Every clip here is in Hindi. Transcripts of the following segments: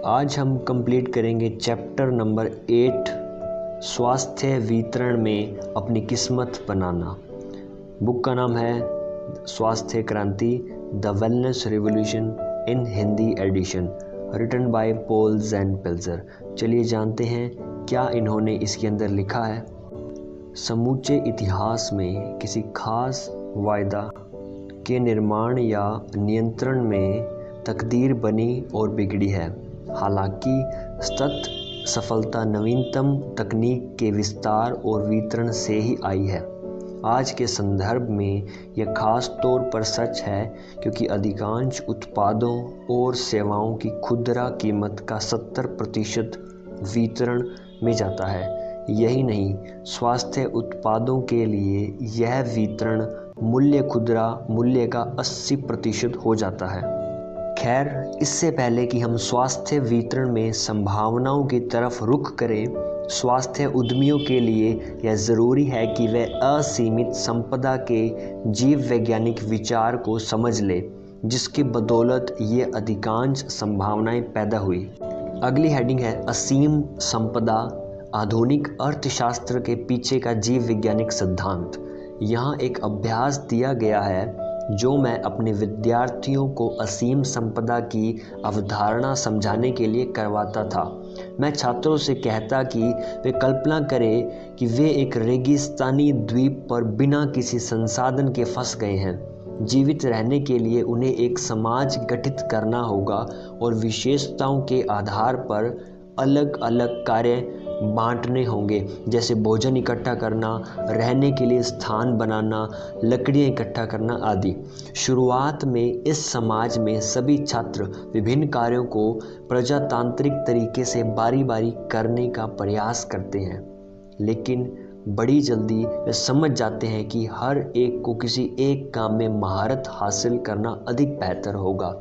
आज हम कंप्लीट करेंगे चैप्टर नंबर 8 स्वास्थ्य वितरण में अपनी किस्मत बनाना। बुक का नाम है Swasthya Kranti the wellness revolution in Hindi edition, written by Paul Zane Pilzer. चलिए जानते हैं क्या इन्होंने इसके अंदर लिखा है। समूचे इतिहास में किसी खास वायदा के निर्माण या नियंत्रण में तकदीर बनी और बिगड़ी है। हालांकि सतत सफलता नवीनतम तकनीक के विस्तार और वितरण से ही आई है। आज के संदर्भ में यह खास तौर पर सच है क्योंकि अधिकांश उत्पादों और सेवाओं की खुदरा कीमत का 70% वितरण में जाता है। यही नहीं, स्वास्थ्य उत्पादों के लिए यह वितरण मूल्य खुदरा मूल्य का 80% हो जाता है। खैर, इससे पहले कि हम स्वास्थ्य वितरण में संभावनाओं की तरफ रुख करें, स्वास्थ्य उद्यमियों के लिए यह ज़रूरी है कि वे असीमित संपदा के जीव वैज्ञानिक विचार को समझ ले, जिसकी बदौलत ये अधिकांश संभावनाएं पैदा हुई। अगली हेडिंग है असीम संपदा, आधुनिक अर्थशास्त्र के पीछे का जीव वैज्ञानिक सिद्धांत। यहाँ एक अभ्यास दिया गया है जो मैं अपने विद्यार्थियों को असीम संपदा की अवधारणा समझाने के लिए करवाता था। मैं छात्रों से कहता कि वे कल्पना करें कि वे एक रेगिस्तानी द्वीप पर बिना किसी संसाधन के फंस गए हैं। जीवित रहने के लिए उन्हें एक समाज गठित करना होगा और विशेषताओं के आधार पर अलग अलग कार्य बांटने होंगे, जैसे भोजन इकट्ठा करना, रहने के लिए स्थान बनाना, लकड़ियाँ इकट्ठा करना आदि। शुरुआत में इस समाज में सभी छात्र विभिन्न कार्यों को प्रजातांत्रिक तरीके से बारी बारी करने का प्रयास करते हैं, लेकिन बड़ी जल्दी वे समझ जाते हैं कि हर एक को किसी एक काम में महारत हासिल करना अधिक बेहतर होगा।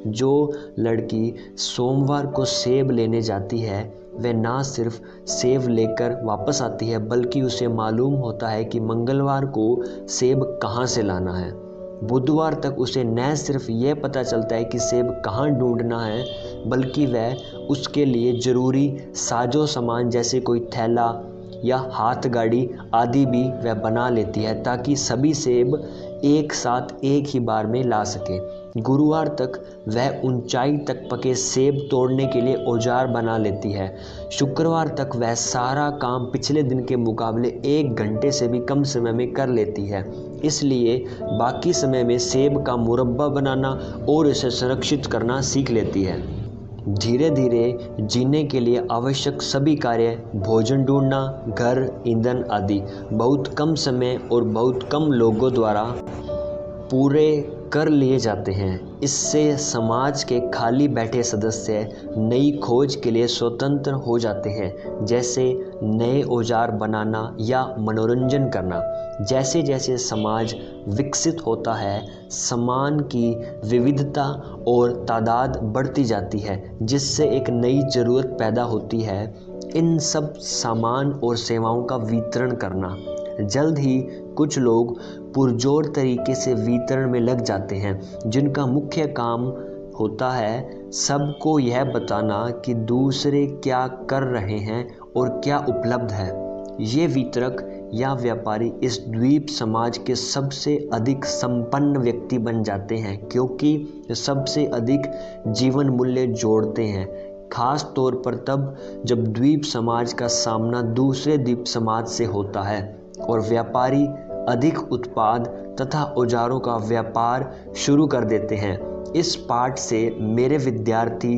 जो लड़की सोमवार को सेब लेने जाती है, वह ना सिर्फ सेब लेकर वापस आती है, बल्कि उसे मालूम होता है कि मंगलवार को सेब कहाँ से लाना है। बुधवार तक उसे न सिर्फ यह पता चलता है कि सेब कहाँ ढूंढना है, बल्कि वह उसके लिए ज़रूरी साजो सामान जैसे कोई थैला या हाथ गाड़ी आदि भी वह बना लेती है, ताकि सभी सेब एक साथ एक ही बार में ला सके। गुरुवार तक वह ऊंचाई तक पके सेब तोड़ने के लिए औजार बना लेती है। शुक्रवार तक वह सारा काम पिछले दिन के मुकाबले 1 घंटे से भी कम समय में कर लेती है। इसलिए बाकी समय में सेब का मुरब्बा बनाना और इसे संरक्षित करना सीख लेती है। धीरे धीरे जीने के लिए आवश्यक सभी कार्य, भोजन ढूंढना, घर, ईंधन आदि बहुत कम समय और बहुत कम लोगों द्वारा पूरे कर लिए जाते हैं। इससे समाज के खाली बैठे सदस्य नई खोज के लिए स्वतंत्र हो जाते हैं, जैसे नए औजार बनाना या मनोरंजन करना। जैसे जैसे समाज विकसित होता है, सामान की विविधता और तादाद बढ़ती जाती है, जिससे एक नई ज़रूरत पैदा होती है, इन सब सामान और सेवाओं का वितरण करना। जल्द ही कुछ लोग पुरजोर तरीके से वितरण में लग जाते हैं, जिनका मुख्य काम होता है सबको यह बताना कि दूसरे क्या कर रहे हैं और क्या उपलब्ध है। ये वितरक या व्यापारी इस द्वीप समाज के सबसे अधिक संपन्न व्यक्ति बन जाते हैं, क्योंकि सबसे अधिक जीवन मूल्य जोड़ते हैं, खास तौर पर तब जब द्वीप समाज का सामना दूसरे द्वीप समाज से होता है और व्यापारी अधिक उत्पाद तथा औजारों का व्यापार शुरू कर देते हैं। इस पाठ से मेरे विद्यार्थी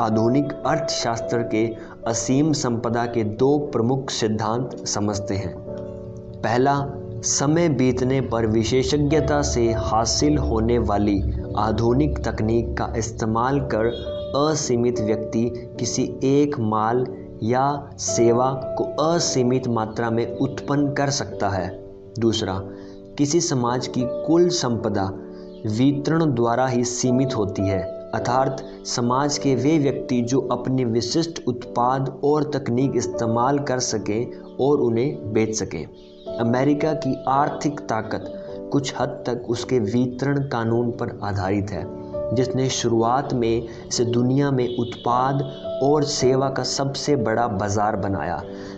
आधुनिक अर्थशास्त्र के असीम संपदा के 2 प्रमुख सिद्धांत समझते हैं। पहला, समय बीतने पर विशेषज्ञता से हासिल होने वाली आधुनिक तकनीक का इस्तेमाल कर असीमित व्यक्ति किसी एक माल या सेवा को असीमित मात्रा में उत्पन्न कर सकता है। दूसरा, किसी समाज की कुल संपदा वितरण द्वारा ही सीमित होती है, अर्थात समाज के वे व्यक्ति जो अपने विशिष्ट उत्पाद और तकनीक इस्तेमाल कर सकें और उन्हें बेच सकें। अमेरिका की आर्थिक ताकत कुछ हद तक उसके वितरण कानून पर आधारित है। जिसने शुरुआत में इसे दुनिया में उत्पाद और सेवा का सबसे बड़ा बाजार बनाया।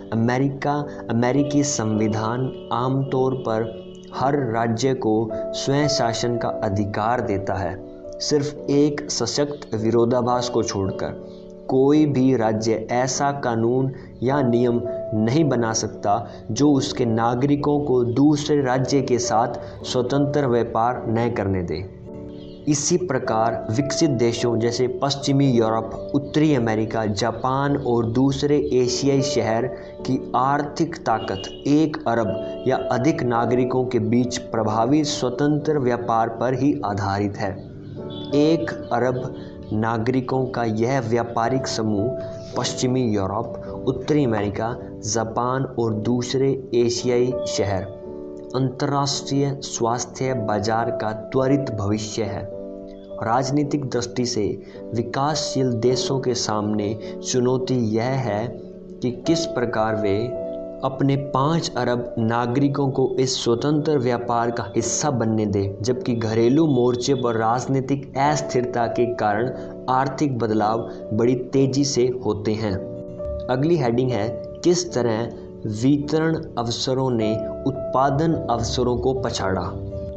अमेरिकी संविधान आमतौर पर हर राज्य को स्वयं शासन का अधिकार देता है, सिर्फ एक सशक्त विरोधाभास को छोड़कर। कोई भी राज्य ऐसा कानून या नियम नहीं बना सकता जो उसके नागरिकों को दूसरे राज्य के साथ स्वतंत्र व्यापार न करने दे। इसी प्रकार विकसित देशों जैसे पश्चिमी यूरोप, उत्तरी अमेरिका, जापान और दूसरे एशियाई शहर की आर्थिक ताकत 1 अरब या अधिक नागरिकों के बीच प्रभावी स्वतंत्र व्यापार पर ही आधारित है। 1 अरब नागरिकों का यह व्यापारिक समूह पश्चिमी यूरोप, उत्तरी अमेरिका, जापान और दूसरे एशियाई शहर अंतर्राष्ट्रीय स्वास्थ्य बाजार का त्वरित भविष्य है। राजनीतिक दृष्टि से विकासशील देशों के सामने चुनौती यह है कि किस प्रकार वे अपने 5 अरब नागरिकों को इस स्वतंत्र व्यापार का हिस्सा बनने दें, जबकि घरेलू मोर्चे पर राजनीतिक अस्थिरता के कारण आर्थिक बदलाव बड़ी तेजी से होते हैं। अगली हेडिंग है, किस तरह वितरण अवसरों ने उत्पादन अवसरों को पछाड़ा।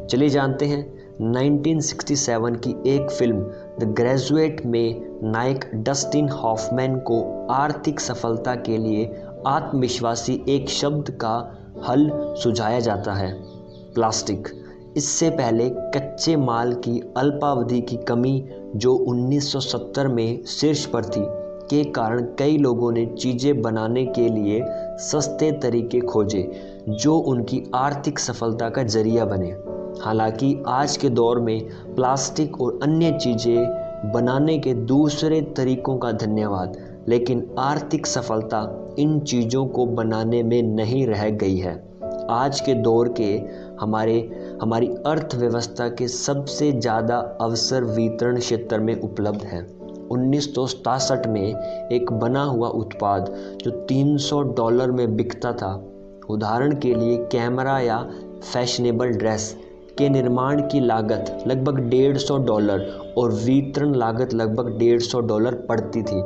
चलिए जानते हैं। 1967 की एक फिल्म द ग्रेजुएट में नायक डस्टिन हॉफमैन को आर्थिक सफलता के लिए आत्मविश्वासी एक शब्द का हल सुझाया जाता है, प्लास्टिक। इससे पहले कच्चे माल की अल्पावधि की कमी जो 1970 में शीर्ष पर थी के कारण कई लोगों ने चीज़ें बनाने के लिए सस्ते तरीके खोजे जो उनकी आर्थिक सफलता का जरिया बने। हालांकि आज के दौर में प्लास्टिक और अन्य चीज़ें बनाने के दूसरे तरीकों का धन्यवाद, लेकिन आर्थिक सफलता इन चीज़ों को बनाने में नहीं रह गई है। आज के दौर के हमारी अर्थव्यवस्था के सबसे ज़्यादा अवसर वितरण क्षेत्र में उपलब्ध हैं। 1967 में एक बना हुआ उत्पाद जो $300 में बिकता था, उदाहरण के लिए कैमरा या फैशनेबल ड्रेस के निर्माण की लागत लगभग $150 और वितरण लागत लगभग $150 पड़ती थी।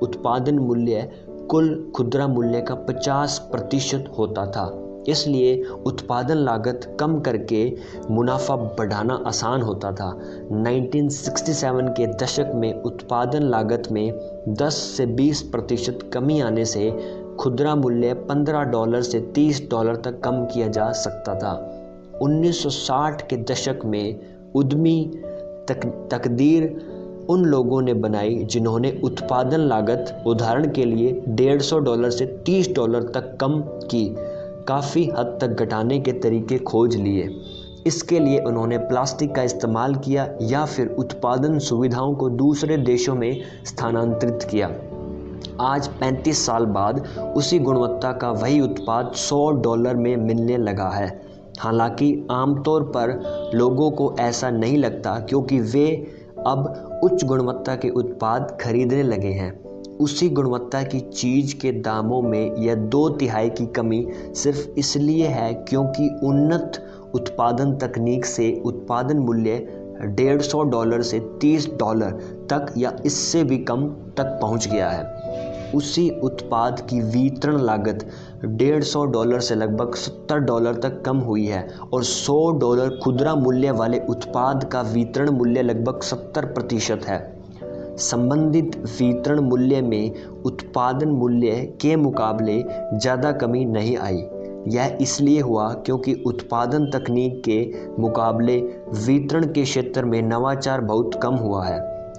उत्पादन मूल्य कुल खुदरा मूल्य का 50% होता था, इसलिए उत्पादन लागत कम करके मुनाफा बढ़ाना आसान होता था। 1967 के दशक में उत्पादन लागत में 10 से 20% कमी आने से खुदरा मूल्य $15 से $30 तक कम किया जा सकता था। 1960 के दशक में उद्यमी तकदीर उन लोगों ने बनाई जिन्होंने उत्पादन लागत उदाहरण के लिए $150 से $30 तक कम की काफ़ी हद तक घटाने के तरीके खोज लिए। इसके लिए उन्होंने प्लास्टिक का इस्तेमाल किया या फिर उत्पादन सुविधाओं को दूसरे देशों में स्थानांतरित किया। आज 35 साल बाद उसी गुणवत्ता का वही उत्पाद $100 में मिलने लगा है। हालांकि आमतौर पर लोगों को ऐसा नहीं लगता क्योंकि वे अब उच्च गुणवत्ता के उत्पाद खरीदने लगे हैं। उसी गुणवत्ता की चीज़ के दामों में यह 2/3 की कमी सिर्फ इसलिए है क्योंकि उन्नत उत्पादन तकनीक से उत्पादन मूल्य $150 से $30 तक या इससे भी कम तक पहुंच गया है। उसी उत्पाद की वितरण लागत $150 से लगभग $70 तक कम हुई है और $100 खुदरा मूल्य वाले उत्पाद का वितरण मूल्य लगभग 70% है। संबंधित वितरण मूल्य में उत्पादन मूल्य के मुकाबले ज़्यादा कमी नहीं आई। यह इसलिए हुआ क्योंकि उत्पादन तकनीक के मुकाबले वितरण के क्षेत्र में नवाचार बहुत कम हुआ है।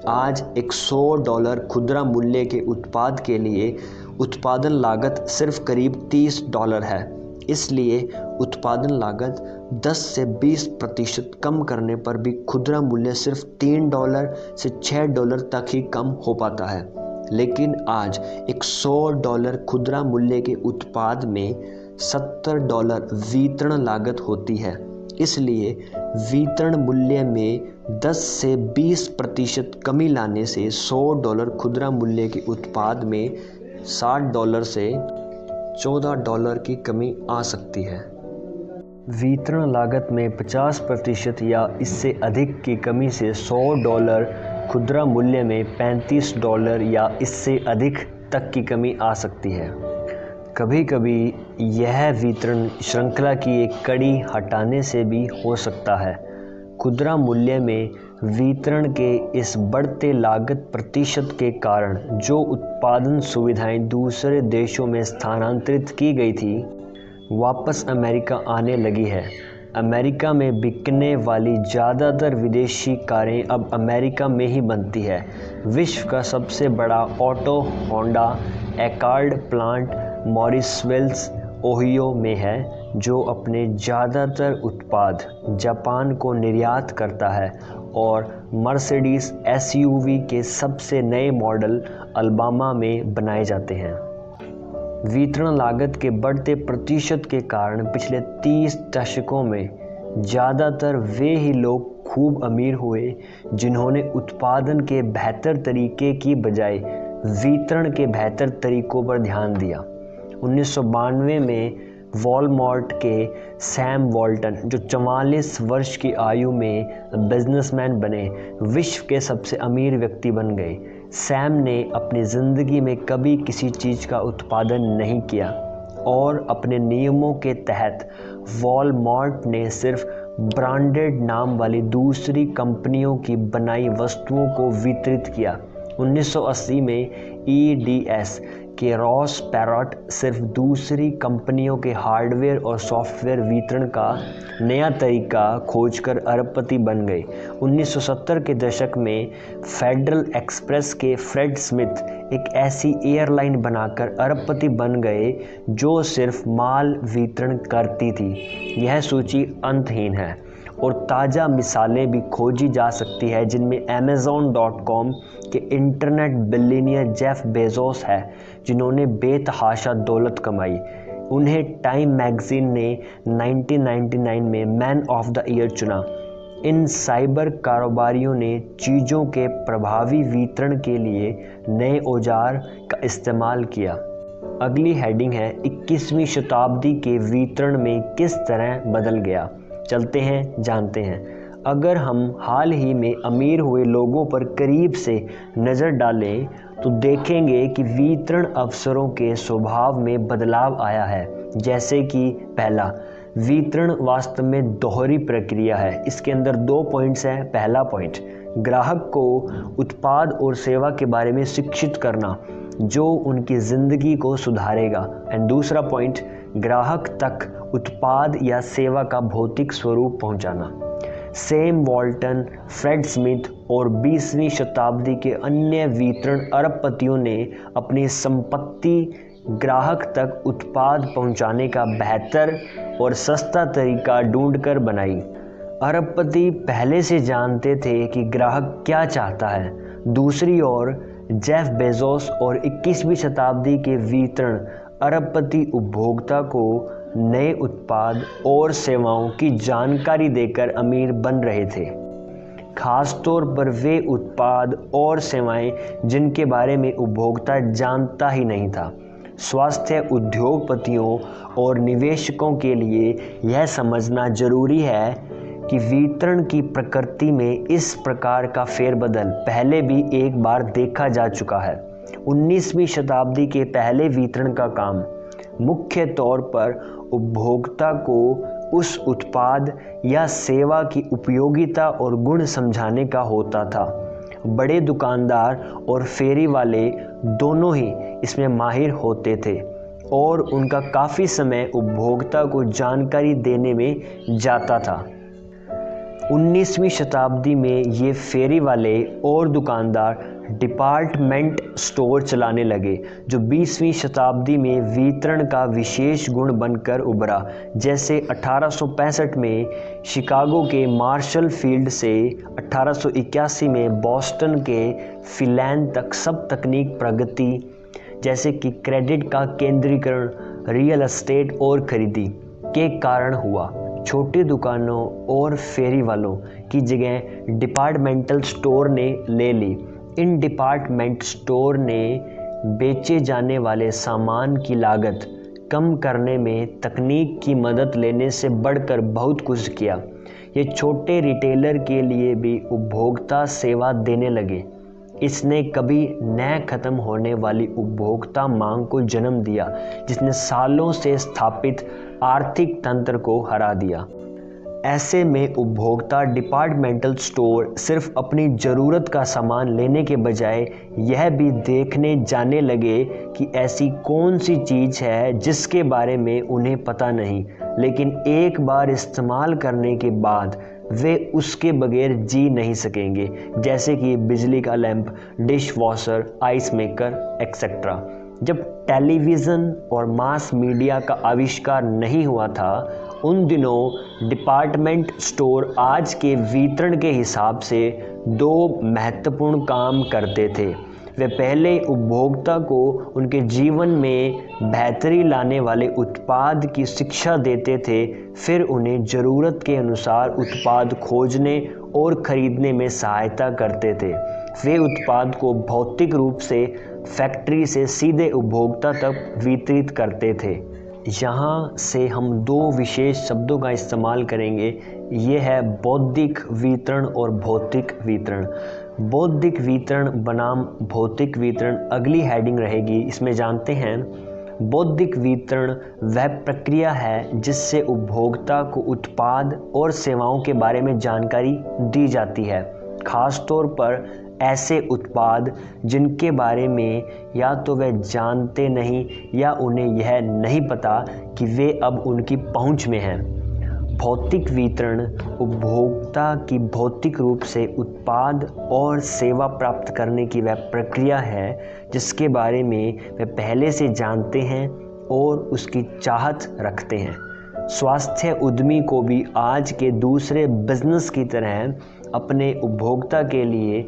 आज एक $100 खुदरा मूल्य के उत्पाद के लिए उत्पादन लागत सिर्फ करीब $30 है। इसलिए उत्पादन लागत 10 से 20% कम करने पर भी खुदरा मूल्य सिर्फ $3 से $6 तक ही कम हो पाता है। लेकिन आज एक $100 खुदरा मूल्य के उत्पाद में $70 वितरण लागत होती है। इसलिए वितरण मूल्य में 10 से 20% कमी लाने से $100 खुदरा मूल्य के उत्पाद में $60 से $14 की कमी आ सकती है। वितरण लागत में 50% या इससे अधिक की कमी से $100 खुदरा मूल्य में $35 या इससे अधिक तक की कमी आ सकती है। कभी कभी यह वितरण श्रृंखला की एक कड़ी हटाने से भी हो सकता है। खुदरा मूल्य में वितरण के इस बढ़ते लागत प्रतिशत के कारण जो उत्पादन सुविधाएं दूसरे देशों में स्थानांतरित की गई थी, वापस अमेरिका आने लगी है। अमेरिका में बिकने वाली ज़्यादातर विदेशी कारें अब अमेरिका में ही बनती है। विश्व का सबसे बड़ा auto Honda Accord plant Marysville, Ohio में है, जो अपने ज़्यादातर उत्पाद जापान को निर्यात करता है, और मर्सिडीज एसयूवी के सबसे नए मॉडल अलबामा में बनाए जाते हैं। वितरण लागत के बढ़ते प्रतिशत के कारण पिछले 30 दशकों में ज़्यादातर वे ही लोग खूब अमीर हुए जिन्होंने उत्पादन के बेहतर तरीके की बजाय वितरण के बेहतर तरीकों पर ध्यान दिया। 1992 में वॉलमार्ट के सैम वॉल्टन, जो 44 वर्ष की आयु में बिजनेसमैन बने, विश्व के सबसे अमीर व्यक्ति बन गए। सैम ने अपनी ज़िंदगी में कभी किसी चीज़ का उत्पादन नहीं किया और अपने नियमों के तहत वॉलमार्ट ने सिर्फ ब्रांडेड नाम वाली दूसरी कंपनियों की बनाई वस्तुओं को वितरित किया। 1980 में EDS के रॉस पैरट सिर्फ दूसरी कंपनियों के हार्डवेयर और सॉफ्टवेयर वितरण का नया तरीका खोजकर अरबपति बन गए। 1970 के दशक में फेडरल एक्सप्रेस के फ्रेड स्मिथ एक ऐसी एयरलाइन बनाकर अरबपति बन गए जो सिर्फ माल वितरण करती थी। यह सूची अंतहीन है और ताज़ा मिसालें भी खोजी जा सकती है, जिनमें Amazon.com के इंटरनेट बिलियनियर जेफ बेजोस है, जिन्होंने बेतहाशा दौलत कमाई। उन्हें टाइम मैगजीन ने 1999 में मैन ऑफ द ईयर चुना। इन साइबर कारोबारियों ने चीज़ों के प्रभावी वितरण के लिए नए औजार का इस्तेमाल किया। अगली हेडिंग है 21वीं शताब्दी के वितरण में किस तरह बदल गया। चलते हैं, जानते हैं। अगर हम हाल ही में अमीर हुए लोगों पर करीब से नज़र डालें तो देखेंगे कि वितरण अवसरों के स्वभाव में बदलाव आया है। जैसे कि पहला, वितरण वास्तव में दोहरी प्रक्रिया है। इसके अंदर 2 पॉइंट्स हैं। पहला पॉइंट, ग्राहक को उत्पाद और सेवा के बारे में शिक्षित करना जो उनकी ज़िंदगी को सुधारेगा। एंड दूसरा पॉइंट, ग्राहक तक उत्पाद या सेवा का भौतिक स्वरूप पहुंचाना। सैम वॉल्टन, फ्रेड स्मिथ और 20वीं शताब्दी के अन्य वितरण अरबपतियों ने अपनी संपत्ति ग्राहक तक उत्पाद पहुंचाने का बेहतर और सस्ता तरीका ढूंढकर बनाई। अरबपति पहले से जानते थे कि ग्राहक क्या चाहता है। दूसरी ओर जेफ बेजोस और 21वीं शताब्दी के वितरण अरबपति उपभोक्ता को नए उत्पाद और सेवाओं की जानकारी देकर अमीर बन रहे थे, खासतौर पर वे उत्पाद और सेवाएं जिनके बारे में उपभोक्ता जानता ही नहीं था। स्वास्थ्य उद्योगपतियों और निवेशकों के लिए यह समझना जरूरी है कि वितरण की प्रकृति में इस प्रकार का फेरबदल पहले भी एक बार देखा जा चुका है। 19वीं शताब्दी के पहले वितरण का काम मुख्य तौर पर उपभोक्ता को उस उत्पाद या सेवा की उपयोगिता और गुण समझाने का होता था। बड़े दुकानदार और फेरी वाले दोनों ही इसमें माहिर होते थे और उनका काफ़ी समय उपभोक्ता को जानकारी देने में जाता था। 19वीं शताब्दी में ये फेरी वाले और दुकानदार डिपार्टमेंट स्टोर चलाने लगे, जो 20वीं शताब्दी में वितरण का विशेष गुण बनकर उभरा। जैसे 1865 में शिकागो के मार्शल फील्ड से 1881 में बॉस्टन के फिलैन तक सब तकनीक प्रगति, जैसे कि क्रेडिट का केंद्रीकरण, रियल एस्टेट और खरीदी के कारण हुआ। छोटी दुकानों और फेरी वालों की जगह डिपार्टमेंटल स्टोर ने ले ली। इन डिपार्टमेंट स्टोर ने बेचे जाने वाले सामान की लागत कम करने में तकनीक की मदद लेने से बढ़कर बहुत कुछ किया। ये छोटे रिटेलर के लिए भी उपभोक्ता सेवा देने लगे। इसने कभी न खत्म होने वाली उपभोक्ता मांग को जन्म दिया, जिसने सालों से स्थापित आर्थिक तंत्र को हरा दिया। ऐसे में उपभोक्ता डिपार्टमेंटल स्टोर सिर्फ अपनी ज़रूरत का सामान लेने के बजाय यह भी देखने जाने लगे कि ऐसी कौन सी चीज़ है जिसके बारे में उन्हें पता नहीं, लेकिन एक बार इस्तेमाल करने के बाद वे उसके बगैर जी नहीं सकेंगे, जैसे कि बिजली का lamp, dish washer, ice maker etcetera. जब टेलीविज़न और मास मीडिया का आविष्कार नहीं हुआ था, उन दिनों डिपार्टमेंट स्टोर आज के वितरण के हिसाब से दो महत्वपूर्ण काम करते थे। वे पहले उपभोक्ता को उनके जीवन में बेहतरी लाने वाले उत्पाद की शिक्षा देते थे, फिर उन्हें ज़रूरत के अनुसार उत्पाद खोजने और ख़रीदने में सहायता करते थे। वे उत्पाद को भौतिक रूप से फैक्ट्री से सीधे उपभोक्ता तक वितरित करते थे। यहाँ से हम दो विशेष शब्दों का इस्तेमाल करेंगे। ये है बौद्धिक वितरण और भौतिक वितरण। बौद्धिक वितरण बनाम भौतिक वितरण अगली हेडिंग रहेगी। इसमें जानते हैं, बौद्धिक वितरण वह प्रक्रिया है जिससे उपभोक्ता को उत्पाद और सेवाओं के बारे में जानकारी दी जाती है, खासतौर पर ऐसे उत्पाद जिनके बारे में या तो वे जानते नहीं या उन्हें यह नहीं पता कि वे अब उनकी पहुंच में हैं। भौतिक वितरण उपभोक्ता की भौतिक रूप से उत्पाद और सेवा प्राप्त करने की वह प्रक्रिया है जिसके बारे में वे पहले से जानते हैं और उसकी चाहत रखते हैं। स्वास्थ्य उद्यमी को भी आज के दूसरे बिजनेस की तरह अपने उपभोक्ता के लिए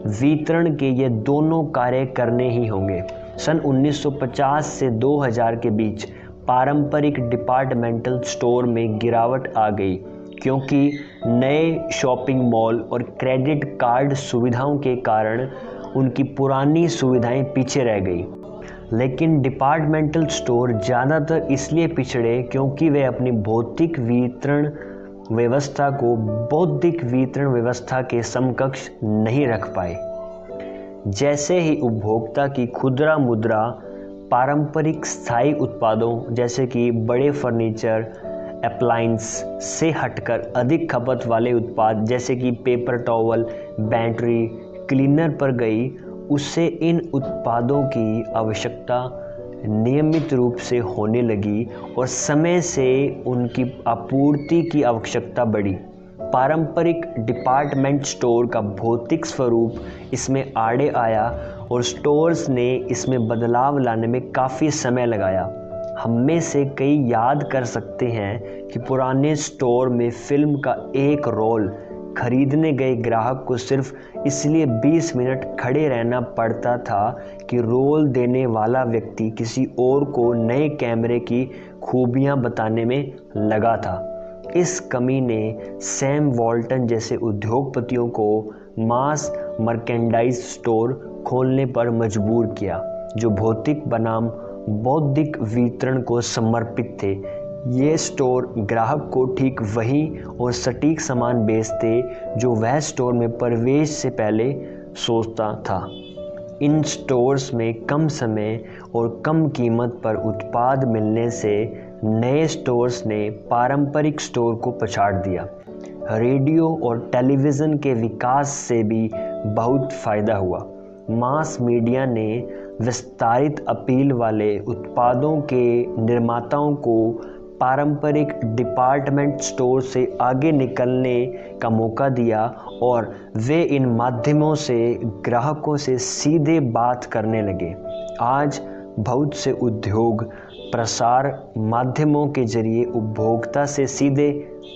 वितरण के ये दोनों कार्य करने ही होंगे। सन 1950 से 2000 के बीच पारंपरिक डिपार्टमेंटल स्टोर में गिरावट आ गई, क्योंकि नए शॉपिंग मॉल और क्रेडिट कार्ड सुविधाओं के कारण उनकी पुरानी सुविधाएं पीछे रह गई। लेकिन डिपार्टमेंटल स्टोर ज़्यादातर इसलिए पिछड़े क्योंकि वे अपनी भौतिक वितरण व्यवस्था को बौद्धिक वितरण व्यवस्था के समकक्ष नहीं रख पाए। जैसे ही उपभोक्ता की खुदरा मुद्रा पारंपरिक स्थायी उत्पादों जैसे कि बड़े फर्नीचर, अप्लायंस से हटकर अधिक खपत वाले उत्पाद जैसे कि पेपर टॉवल, बैटरी, क्लीनर पर गई, उससे इन उत्पादों की आवश्यकता नियमित रूप से होने लगी और समय से उनकी आपूर्ति की आवश्यकता बढ़ी। पारंपरिक डिपार्टमेंट स्टोर का भौतिक स्वरूप इसमें आड़े आया और स्टोर्स ने इसमें बदलाव लाने में काफ़ी समय लगाया। हम में से कई याद कर सकते हैं कि पुराने स्टोर में फिल्म का एक रोल खरीदने गए ग्राहक को सिर्फ इसलिए 20 मिनट खड़े रहना पड़ता था कि रोल देने वाला व्यक्ति किसी और को नए कैमरे की खूबियां बताने में लगा था। इस कमी ने सैम वॉल्टन जैसे उद्योगपतियों को मास मर्केंडाइज स्टोर खोलने पर मजबूर किया, जो भौतिक बनाम बौद्धिक वितरण को समर्पित थे। ये स्टोर ग्राहक को ठीक वही और सटीक सामान बेचते जो वह स्टोर में प्रवेश से पहले सोचता था। इन स्टोर्स में कम समय और कम कीमत पर उत्पाद मिलने से नए स्टोर्स ने पारंपरिक स्टोर को पछाड़ दिया। रेडियो और टेलीविज़न के विकास से भी बहुत फ़ायदा हुआ। मास मीडिया ने विस्तारित अपील वाले उत्पादों के निर्माताओं को पारंपरिक डिपार्टमेंट स्टोर से आगे निकलने का मौका दिया और वे इन माध्यमों से ग्राहकों से सीधे बात करने लगे। आज बहुत से उद्योग प्रसार माध्यमों के जरिए उपभोक्ता से सीधे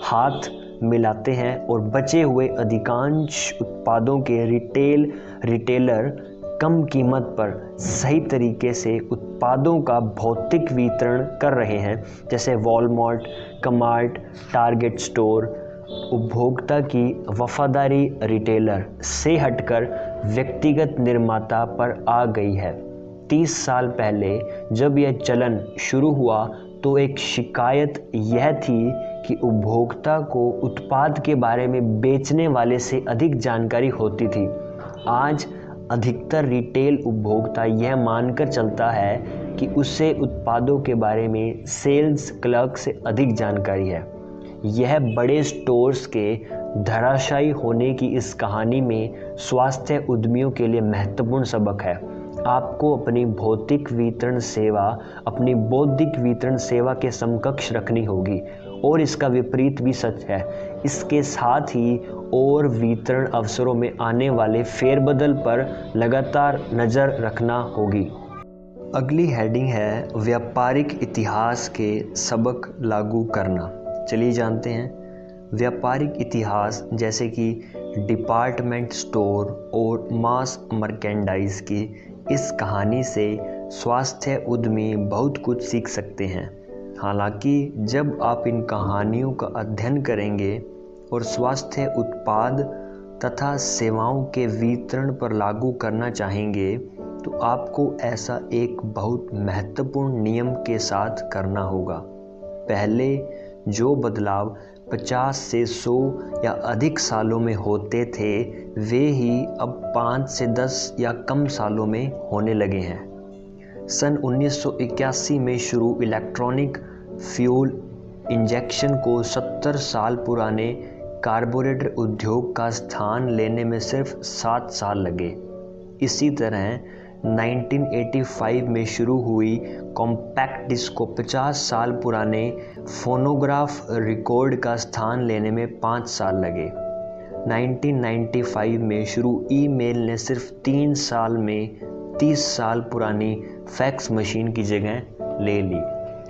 हाथ मिलाते हैं और बचे हुए अधिकांश उत्पादों के रिटेलर कम कीमत पर सही तरीके से उत्पादों का भौतिक वितरण कर रहे हैं, जैसे वॉलमार्ट, कमार्ट, टारगेट स्टोर। उपभोक्ता की वफादारी रिटेलर से हटकर व्यक्तिगत निर्माता पर आ गई है। 30 साल पहले जब यह चलन शुरू हुआ तो एक शिकायत यह थी कि उपभोक्ता को उत्पाद के बारे में बेचने वाले से अधिक जानकारी होती थी। आज अधिकतर रिटेल उपभोक्ता यह मानकर चलता है कि उसे उत्पादों के बारे में सेल्स क्लर्क से अधिक जानकारी है। यह बड़े स्टोर्स के धराशायी होने की इस कहानी में स्वास्थ्य उद्यमियों के लिए महत्वपूर्ण सबक है। आपको अपनी भौतिक वितरण सेवा अपनी बौद्धिक वितरण सेवा के समकक्ष रखनी होगी और इसका विपरीत भी सच है। इसके साथ ही और वितरण अवसरों में आने वाले फेरबदल पर लगातार नज़र रखना होगी। अगली हेडिंग है व्यापारिक इतिहास के सबक लागू करना। चलिए जानते हैं। व्यापारिक इतिहास जैसे कि डिपार्टमेंट स्टोर और मास मर्केंडाइज की इस कहानी से स्वास्थ्य उद्यमी बहुत कुछ सीख सकते हैं। हालांकि जब आप इन कहानियों का अध्ययन करेंगे और स्वास्थ्य उत्पाद तथा सेवाओं के वितरण पर लागू करना चाहेंगे तो आपको ऐसा एक बहुत महत्वपूर्ण नियम के साथ करना होगा। पहले जो बदलाव 50 से 100 या अधिक सालों में होते थे वे ही अब 5 से 10 या कम सालों में होने लगे हैं। सन 1981 में शुरू इलेक्ट्रॉनिक फ्यूल इंजेक्शन को 70 साल पुराने कार्बोरेटर उद्योग का स्थान लेने में सिर्फ 7 साल लगे। इसी तरह 1985 में शुरू हुई कॉम्पैक्ट डिस्क को 50 साल पुराने फोनोग्राफ रिकॉर्ड का स्थान लेने में 5 साल लगे। 1995 में शुरू ईमेल ने सिर्फ 3 साल में 30 साल पुरानी फैक्स मशीन की जगह ले ली।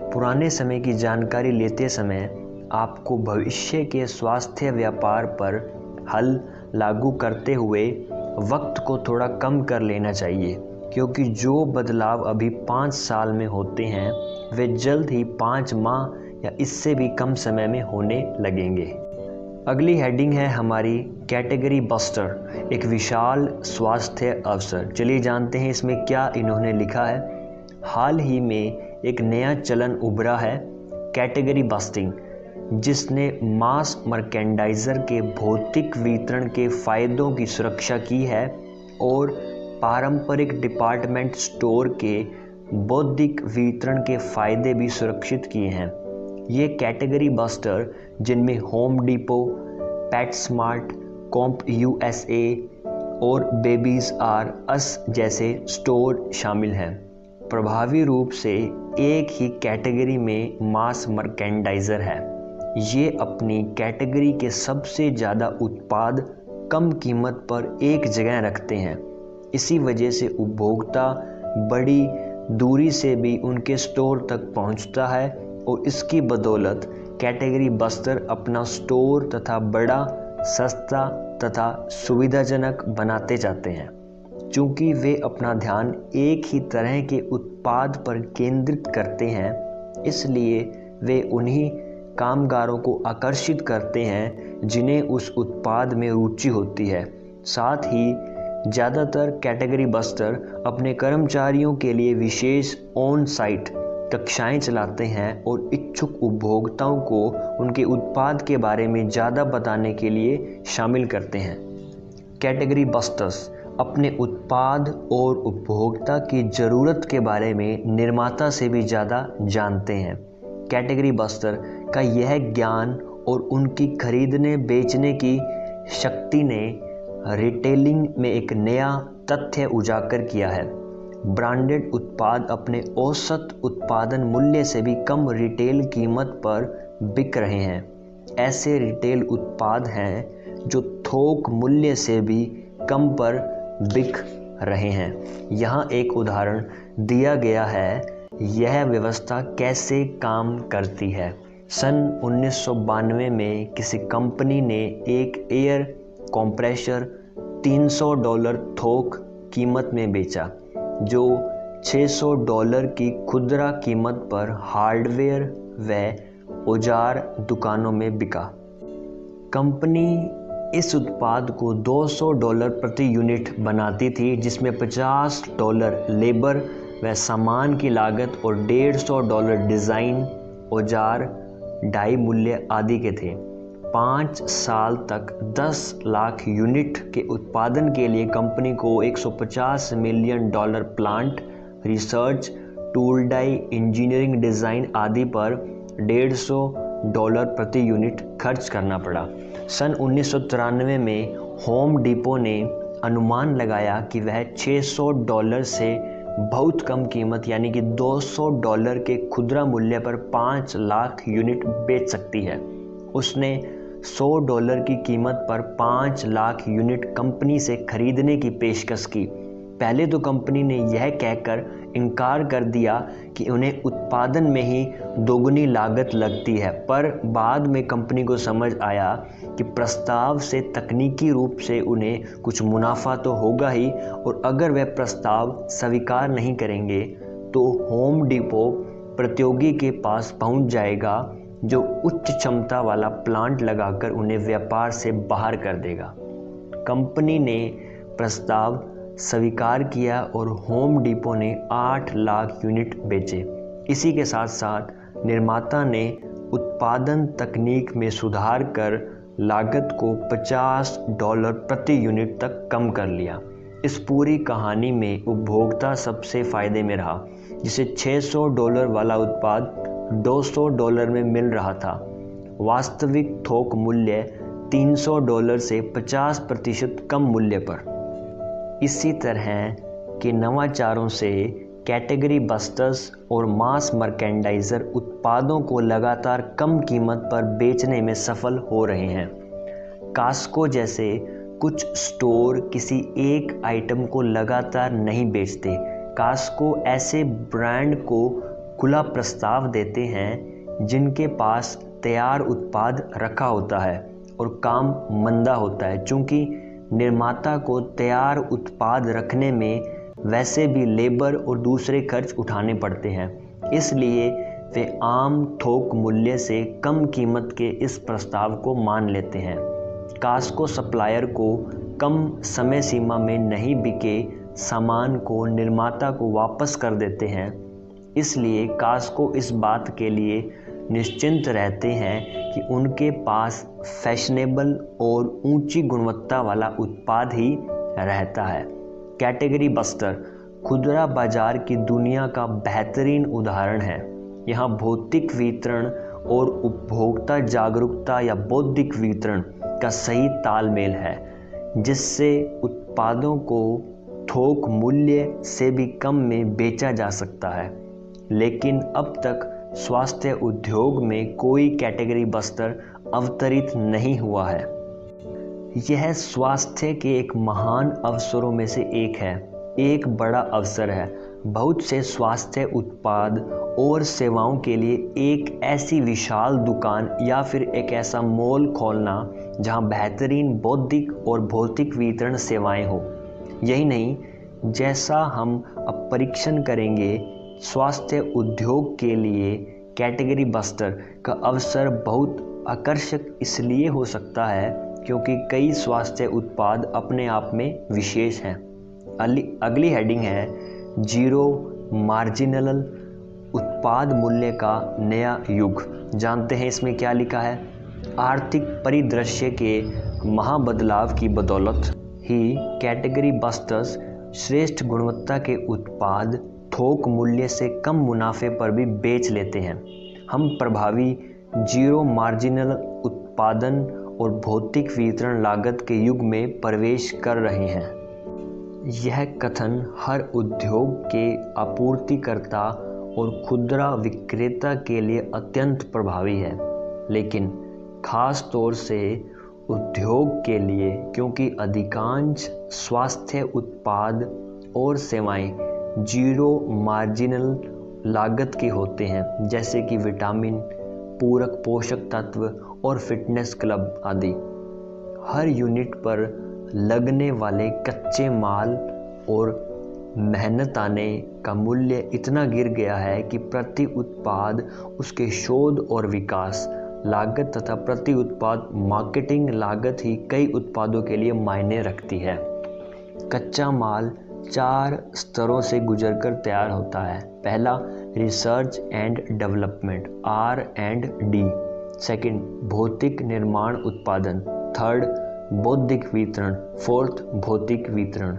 पुराने समय की जानकारी लेते समय आपको भविष्य के स्वास्थ्य व्यापार पर हल लागू करते हुए वक्त को थोड़ा कम कर लेना चाहिए, क्योंकि जो बदलाव अभी 5 साल में होते हैं वे जल्द ही 5 माह या इससे भी कम समय में होने लगेंगे। अगली हेडिंग है हमारी कैटेगरी बस्टर, एक विशाल स्वास्थ्य अवसर। चलिए जानते हैं इसमें क्या इन्होंने लिखा है। हाल ही में एक नया चलन उभरा है कैटेगरी बस्टिंग, जिसने मास मर्केंडाइजर के भौतिक वितरण के फायदों की सुरक्षा की है और पारंपरिक डिपार्टमेंट स्टोर के बौद्धिक वितरण के फायदे भी सुरक्षित किए हैं। ये कैटेगरी बस्टर, जिनमें होम डिपो, पेट स्मार्ट, कॉम्प यूएसए और बेबीज आर अस जैसे स्टोर शामिल हैं, प्रभावी रूप से एक ही कैटेगरी में मास मर्केंडाइजर है। ये अपनी कैटेगरी के सबसे ज़्यादा उत्पाद कम कीमत पर एक जगह रखते हैं। इसी वजह से उपभोक्ता बड़ी दूरी से भी उनके स्टोर तक पहुंचता है और इसकी बदौलत कैटेगरी बस्टर अपना स्टोर तथा बड़ा, सस्ता तथा सुविधाजनक बनाते जाते हैं। चूँकि वे अपना ध्यान एक ही तरह के उत्पाद पर केंद्रित करते हैं, इसलिए वे उन्हीं कामगारों को आकर्षित करते हैं जिन्हें उस उत्पाद में रुचि होती है। साथ ही ज़्यादातर कैटेगरी बस्टर अपने कर्मचारियों के लिए विशेष ऑन साइट कक्षाएं चलाते हैं और इच्छुक उपभोक्ताओं को उनके उत्पाद के बारे में ज़्यादा बताने के लिए शामिल करते हैं। कैटेगरी बस्टर्स अपने उत्पाद और उपभोक्ता की ज़रूरत के बारे में निर्माता से भी ज़्यादा जानते हैं। कैटेगरी बस्टर का यह ज्ञान और उनकी खरीदने बेचने की शक्ति ने रिटेलिंग में एक नया तथ्य उजागर किया है। ब्रांडेड उत्पाद अपने औसत उत्पादन मूल्य से भी कम रिटेल कीमत पर बिक रहे हैं। ऐसे रिटेल उत्पाद हैं जो थोक मूल्य से भी कम पर बिक रहे हैं। यहाँ एक उदाहरण दिया गया है यह व्यवस्था कैसे काम करती है। सन 1992 में किसी कंपनी ने एक एयर कंप्रेशर $300 थोक कीमत में बेचा, जो $600 की खुदरा कीमत पर हार्डवेयर व औजार दुकानों में बिका। कंपनी इस उत्पाद को $200 प्रति यूनिट बनाती थी, जिसमें $50 लेबर वह सामान की लागत और $150 डिज़ाइन, औजार, डाई मूल्य आदि के थे। 5 साल तक 10 लाख यूनिट के उत्पादन के लिए कंपनी को $150 million plant, research, tool die, engineering design आदि पर $150 प्रति यूनिट खर्च करना पड़ा। सन 1993 में होम डिपो ने अनुमान लगाया कि वह $600 से बहुत कम कीमत यानी कि $200 के खुदरा मूल्य पर 5 लाख यूनिट बेच सकती है। उसने $100 की कीमत पर 5 लाख यूनिट कंपनी से खरीदने की पेशकश की। पहले तो कंपनी ने यह कहकर इनकार कर दिया कि उन्हें उत्पादन में ही दोगुनी लागत लगती है, पर बाद में कंपनी को समझ आया कि प्रस्ताव से तकनीकी रूप से उन्हें कुछ मुनाफा तो होगा ही, और अगर वह प्रस्ताव स्वीकार नहीं करेंगे तो होम डिपो प्रतियोगी के पास पहुंच जाएगा जो उच्च क्षमता वाला प्लांट लगाकर उन्हें व्यापार से बाहर कर देगा। कंपनी ने प्रस्ताव स्वीकार किया और होम डिपो ने 8 लाख यूनिट बेचे। इसी के साथ साथ निर्माता ने उत्पादन तकनीक में सुधार कर लागत को $50 प्रति यूनिट तक कम कर लिया। इस पूरी कहानी में उपभोक्ता सबसे फायदे में रहा, जिसे $600 वाला उत्पाद $200 में मिल रहा था। वास्तविक थोक मूल्य $300 से 50% कम मूल्य पर। इसी तरह के नवाचारों से कैटेगरी बस्टर्स और मास मर्केंडाइजर उत्पादों को लगातार कम कीमत पर बेचने में सफल हो रहे हैं। कॉस्को जैसे कुछ स्टोर किसी एक आइटम को लगातार नहीं बेचते। कॉस्को ऐसे ब्रांड को खुला प्रस्ताव देते हैं जिनके पास तैयार उत्पाद रखा होता है और काम मंदा होता है, चूँकि निर्माता को तैयार उत्पाद रखने में वैसे भी लेबर और दूसरे खर्च उठाने पड़ते हैं, इसलिए वे आम थोक मूल्य से कम कीमत के इस प्रस्ताव को मान लेते हैं। कॉस्को सप्लायर को कम समय सीमा में नहीं बिके सामान को निर्माता को वापस कर देते हैं, इसलिए कॉस्को इस बात के लिए निश्चिंत रहते हैं कि उनके पास फैशनेबल और ऊंची गुणवत्ता वाला उत्पाद ही रहता है। कैटेगरी बस्टर खुदरा बाजार की दुनिया का बेहतरीन उदाहरण है। यहाँ भौतिक वितरण और उपभोक्ता जागरूकता या बौद्धिक वितरण का सही तालमेल है, जिससे उत्पादों को थोक मूल्य से भी कम में बेचा जा सकता है। लेकिन अब तक स्वास्थ्य उद्योग में कोई कैटेगरी बस्टर अवतरित नहीं हुआ है। यह स्वास्थ्य के एक महान अवसरों में से एक है, एक बड़ा अवसर है। बहुत से स्वास्थ्य उत्पाद और सेवाओं के लिए एक ऐसी विशाल दुकान या फिर एक ऐसा मॉल खोलना जहां बेहतरीन बौद्धिक और भौतिक वितरण सेवाएं हो। यही नहीं, जैसा हम अब परीक्षण करेंगे, स्वास्थ्य उद्योग के लिए कैटेगरी बस्टर का अवसर बहुत आकर्षक इसलिए हो सकता है क्योंकि कई स्वास्थ्य उत्पाद अपने आप में विशेष हैं। अगली हेडिंग है जीरो मार्जिनल उत्पाद मूल्य का नया युग। जानते हैं इसमें क्या लिखा है? आर्थिक परिदृश्य के महाबदलाव की बदौलत ही कैटेगरी बस्टर्स श्रेष्ठ गुणवत्ता के उत्पाद थोक मूल्य से कम मुनाफे पर भी बेच लेते हैं। हम प्रभावी जीरो मार्जिनल उत्पादन और भौतिक वितरण लागत के युग में प्रवेश कर रहे हैं। यह कथन हर उद्योग के आपूर्तिकर्ता और खुदरा विक्रेता के लिए अत्यंत प्रभावी है, लेकिन खास तौर से उद्योग के लिए, क्योंकि अधिकांश स्वास्थ्य उत्पाद और सेवाएं जीरो मार्जिनल लागत के होते हैं, जैसे कि विटामिन, पूरक पोषक तत्व और फिटनेस क्लब आदि। हर यूनिट पर लगने वाले कच्चे माल और मेहनत आने का मूल्य इतना गिर गया है कि प्रति उत्पाद उसके शोध और विकास लागत तथा प्रति उत्पाद मार्केटिंग लागत ही कई उत्पादों के लिए मायने रखती है। कच्चा माल 4 स्तरों से गुजरकर तैयार होता है। पहला, research and development R&D। Second, भौतिक निर्माण उत्पादन। थर्ड, बौद्धिक वितरण। फोर्थ, भौतिक वितरण।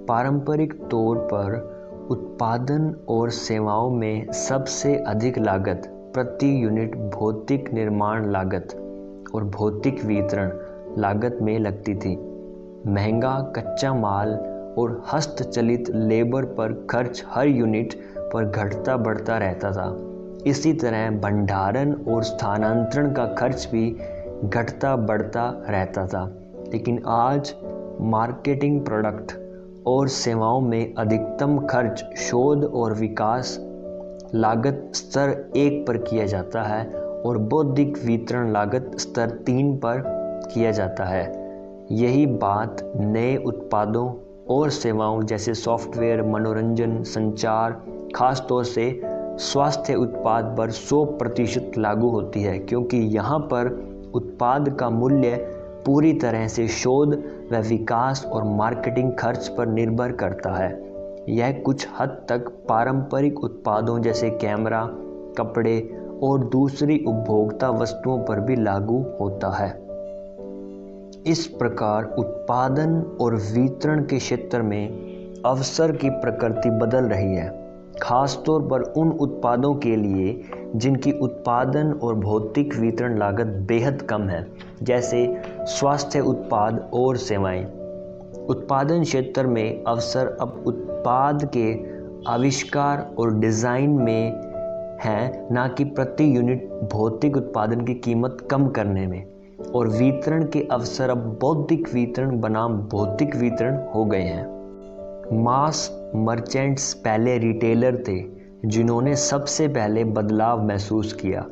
पारंपरिक तौर पर उत्पादन और सेवाओं में सबसे अधिक लागत प्रति यूनिट भौतिक निर्माण लागत और भौतिक वितरण लागत में लगती थी। महंगा कच्चा माल और हस्तचलित लेबर पर खर्च हर यूनिट पर घटता बढ़ता रहता था। इसी तरह भंडारण और स्थानांतरण का खर्च भी घटता बढ़ता रहता था। लेकिन आज मार्केटिंग, प्रोडक्ट और सेवाओं में अधिकतम खर्च शोध और विकास लागत स्तर 1 पर किया जाता है और बौद्धिक वितरण लागत स्तर 3 पर किया जाता है। यही बात नए उत्पादों और सेवाओं जैसे सॉफ्टवेयर, मनोरंजन, संचार, खास तौर से स्वास्थ्य उत्पाद पर 100% लागू होती है, क्योंकि यहाँ पर उत्पाद का मूल्य पूरी तरह से शोध व विकास और मार्केटिंग खर्च पर निर्भर करता है। यह कुछ हद तक पारंपरिक उत्पादों जैसे कैमरा, कपड़े और दूसरी उपभोक्ता वस्तुओं पर भी लागू होता है। इस प्रकार उत्पादन और वितरण के क्षेत्र में अवसर की प्रकृति बदल रही है, खासतौर पर उन उत्पादों के लिए जिनकी उत्पादन और भौतिक वितरण लागत बेहद कम है, जैसे स्वास्थ्य उत्पाद और सेवाएं। उत्पादन क्षेत्र में अवसर अब उत्पाद के आविष्कार और डिज़ाइन में है, ना कि प्रति यूनिट भौतिक उत्पादन की कीमत कम करने में। और वितरण के अवसर अब बौद्धिक वितरण बनाम भौतिक वितरण हो गए हैं। मास मर्चेंट्स पहले रिटेलर थे जिन्होंने सबसे पहले बदलाव महसूस किया।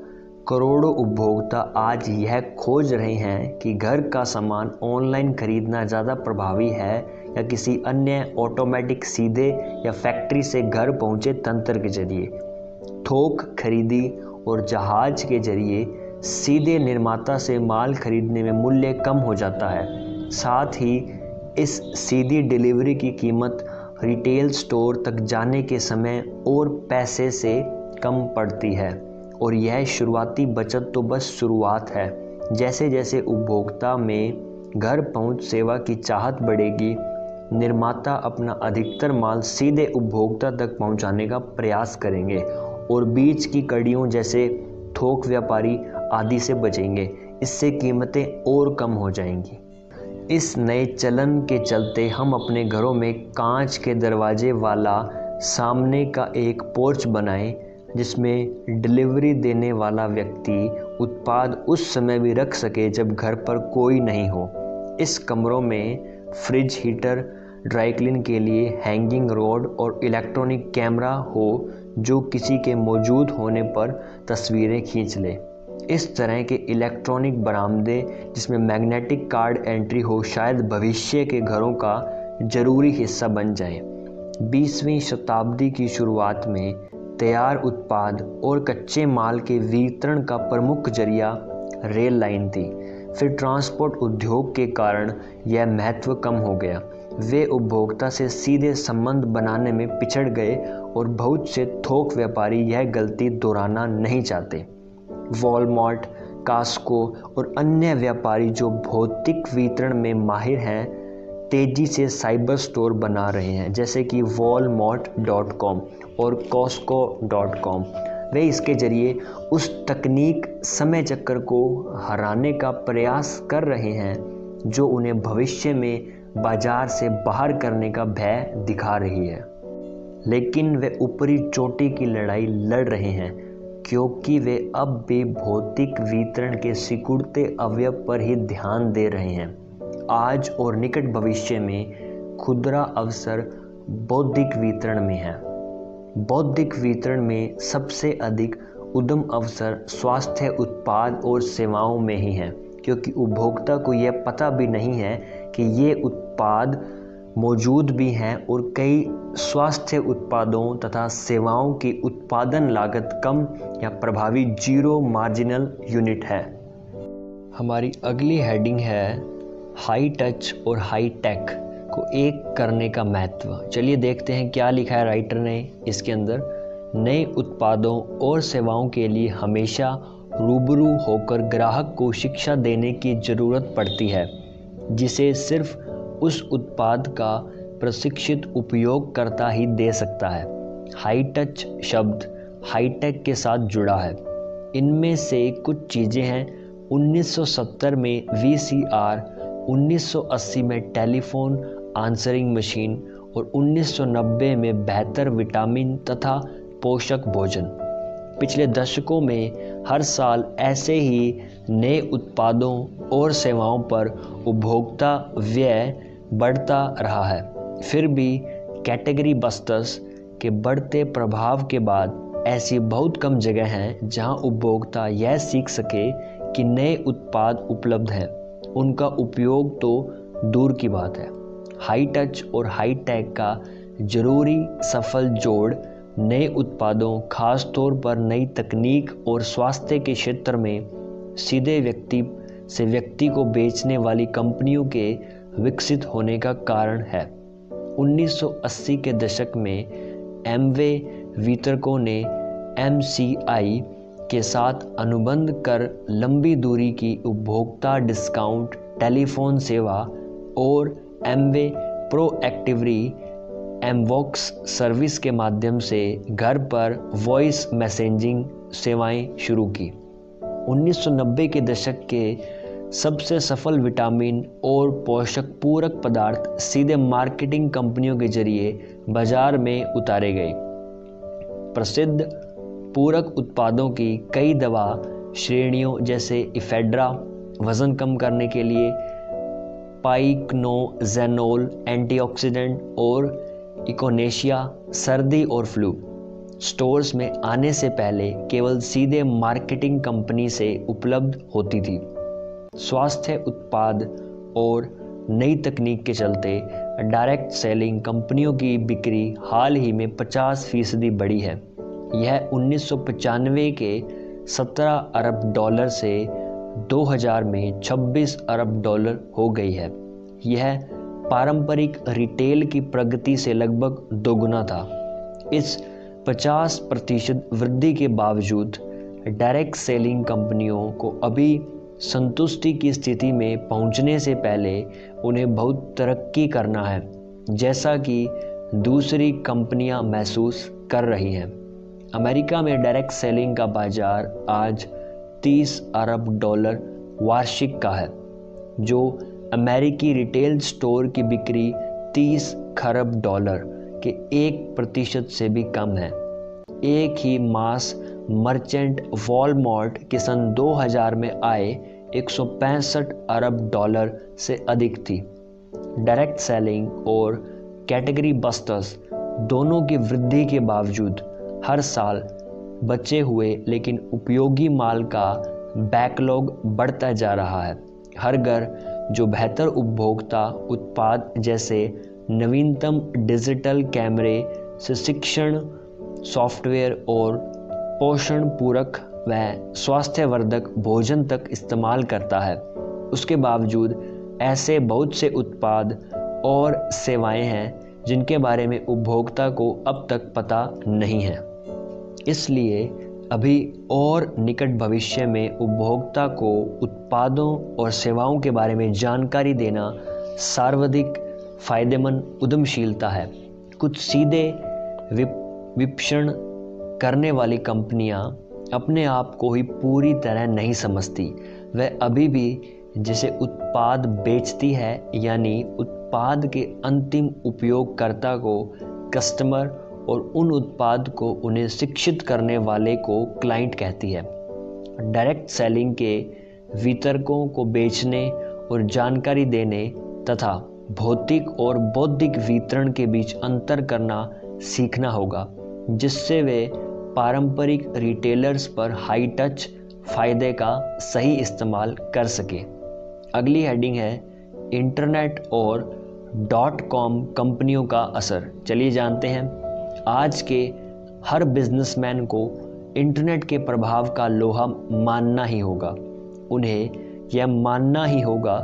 करोड़ों उपभोक्ता आज यह खोज रहे हैं कि घर का सामान ऑनलाइन खरीदना ज़्यादा प्रभावी है या किसी अन्य ऑटोमेटिक सीधे या फैक्ट्री से घर पहुँचे तंत्र के जरिए। थोक खरीदी और जहाज के जरिए सीधे निर्माता से माल खरीदने में मूल्य कम हो जाता है। साथ ही इस सीधी डिलीवरी की कीमत रिटेल स्टोर तक जाने के समय और पैसे से कम पड़ती है। और यह शुरुआती बचत तो बस शुरुआत है। जैसे जैसे उपभोक्ता में घर पहुंच सेवा की चाहत बढ़ेगी, निर्माता अपना अधिकतर माल सीधे उपभोक्ता तक पहुंचाने का प्रयास करेंगे और बीच की कड़ियों जैसे थोक व्यापारी आदि से बचेंगे। इससे कीमतें और कम हो जाएंगी। इस नए चलन के चलते हम अपने घरों में कांच के दरवाजे वाला सामने का एक पोर्च बनाएं, जिसमें डिलीवरी देने वाला व्यक्ति उत्पाद उस समय भी रख सके जब घर पर कोई नहीं हो। इस कमरों में फ्रिज, हीटर, ड्राई क्लीन के लिए हैंगिंग रोड और इलेक्ट्रॉनिक कैमरा हो, जो किसी के मौजूद होने पर तस्वीरें खींच ले। इस तरह के इलेक्ट्रॉनिक बरामदे जिसमें मैग्नेटिक कार्ड एंट्री हो, शायद भविष्य के घरों का जरूरी हिस्सा बन जाएं। 20वीं शताब्दी की शुरुआत में तैयार उत्पाद और कच्चे माल के वितरण का प्रमुख जरिया रेल लाइन थी। फिर ट्रांसपोर्ट उद्योग के कारण यह महत्व कम हो गया। वे उपभोक्ता से सीधे संबंध बनाने में पिछड़ गए और बहुत से थोक व्यापारी यह गलती दोहराना नहीं चाहते। वॉलमार्ट, कास्को और अन्य व्यापारी जो भौतिक वितरण में माहिर हैं, तेजी से साइबर स्टोर बना रहे हैं, जैसे कि walmart.com और costco.com। वे इसके जरिए उस तकनीक समय चक्र को हराने का प्रयास कर रहे हैं जो उन्हें भविष्य में बाजार से बाहर करने का भय दिखा रही है। लेकिन वे ऊपरी चोटी की लड़ाई लड़ रहे हैं, क्योंकि वे अब भी भौतिक वितरण के सिकुड़ते अवयव पर ही ध्यान दे रहे हैं। आज और निकट भविष्य में खुदरा अवसर बौद्धिक वितरण में है। बौद्धिक वितरण में सबसे अधिक उद्यम अवसर स्वास्थ्य उत्पाद और सेवाओं में ही है, क्योंकि उपभोक्ता को यह पता भी नहीं है कि ये उत्पाद मौजूद भी हैं और कई स्वास्थ्य उत्पादों तथा सेवाओं की उत्पादन लागत कम या प्रभावी जीरो मार्जिनल यूनिट है। हमारी अगली हेडिंग है हाई टच और हाई टेक। को एक करने का महत्व। चलिए देखते हैं क्या लिखा है राइटर ने इसके अंदर। नए उत्पादों और सेवाओं के लिए हमेशा रूबरू होकर ग्राहक को शिक्षा देने की ज़रूरत पड़ती है, जिसे सिर्फ उस उत्पाद का प्रशिक्षित उपयोगकर्ता ही दे सकता है। हाई टच शब्द हाईटेक के साथ जुड़ा है। इनमें से कुछ चीज़ें हैं 1970 में VCR, 1980 में टेलीफोन आंसरिंग मशीन और 1990 में बेहतर विटामिन तथा पोषक भोजन। पिछले दशकों में हर साल ऐसे ही नए उत्पादों और सेवाओं पर उपभोक्ता व्यय बढ़ता रहा है। फिर भी कैटेगरी बस्टर्स के बढ़ते प्रभाव के बाद ऐसी बहुत कम जगह हैं जहां उपभोक्ता यह सीख सके कि नए उत्पाद उपलब्ध हैं। उनका उपयोग तो दूर की बात है। हाई टच और हाई टेक का जरूरी सफल जोड़ नए उत्पादों, खास तौर पर नई तकनीक और स्वास्थ्य के क्षेत्र में सीधे व्यक्ति से व्यक्ति को बेचने वाली कंपनियों के विकसित होने का कारण है। 1980 के दशक में एमवे वितरकों ने MCI के साथ अनुबंध कर लंबी दूरी की उपभोक्ता डिस्काउंट टेलीफोन सेवा और एमवे प्रोएक्टिवली एमवॉक्स सर्विस के माध्यम से घर पर वॉइस मैसेजिंग सेवाएं शुरू की। 1990 के दशक के सबसे सफल विटामिन और पोषक पूरक पदार्थ सीधे मार्केटिंग कंपनियों के जरिए बाजार में उतारे गए। प्रसिद्ध पूरक उत्पादों की कई दवा श्रेणियों जैसे इफेड्रा वज़न कम करने के लिए, पाइक्नोजेनोल एंटीऑक्सीडेंट और इकोनेशिया सर्दी और फ्लू स्टोर्स में आने से पहले केवल सीधे मार्केटिंग कंपनी से उपलब्ध होती थी। स्वास्थ्य उत्पाद और नई तकनीक के चलते डायरेक्ट सेलिंग कंपनियों की बिक्री हाल ही में 50% बढ़ी है। यह 1995 के 17 अरब डॉलर से 2000 में 26 अरब डॉलर हो गई है। यह पारंपरिक रिटेल की प्रगति से लगभग दोगुना था। इस 50% वृद्धि के बावजूद डायरेक्ट सेलिंग कंपनियों को अभी संतुष्टि की स्थिति में पहुंचने से पहले उन्हें बहुत तरक्की करना है, जैसा कि दूसरी कंपनियां महसूस कर रही हैं। अमेरिका में डायरेक्ट सेलिंग का बाजार आज 30 अरब डॉलर वार्षिक का है, जो अमेरिकी रिटेल स्टोर की बिक्री 30 खरब डॉलर के 1% से भी कम है। एक ही मास मर्चेंट वॉलमार्ट के सन 2000 में आय 165 अरब डॉलर से अधिक थी। डायरेक्ट सेलिंग और कैटेगरी बस्टर्स दोनों की वृद्धि के बावजूद हर साल बचे हुए लेकिन उपयोगी माल का बैकलॉग बढ़ता जा रहा है। हर घर जो बेहतर उपभोक्ता उत्पाद जैसे नवीनतम डिजिटल कैमरे से शिक्षण सॉफ्टवेयर और पोषण पूरक व स्वास्थ्यवर्धक भोजन तक इस्तेमाल करता है, उसके बावजूद ऐसे बहुत से उत्पाद और सेवाएं हैं जिनके बारे में उपभोक्ता को अब तक पता नहीं है। इसलिए अभी और निकट भविष्य में उपभोक्ता को उत्पादों और सेवाओं के बारे में जानकारी देना सर्वाधिक फायदेमंद उद्यमशीलता है। कुछ सीधे विपणन करने वाली कंपनियां अपने आप को ही पूरी तरह नहीं समझती। वह अभी भी जिसे उत्पाद बेचती है, यानी उत्पाद के अंतिम उपयोगकर्ता को कस्टमर और उन उत्पाद को उन्हें शिक्षित करने वाले को क्लाइंट कहती है। डायरेक्ट सेलिंग के वितरकों को बेचने और जानकारी देने तथा भौतिक और बौद्धिक वितरण के बीच अंतर करना सीखना होगा, जिससे वे पारंपरिक रिटेलर्स पर हाई टच फायदे का सही इस्तेमाल कर सके। अगली हेडिंग है इंटरनेट और .com कंपनियों का असर। चलिए जानते हैं। आज के हर बिजनेसमैन को इंटरनेट के प्रभाव का लोहा मानना ही होगा। उन्हें यह मानना ही होगा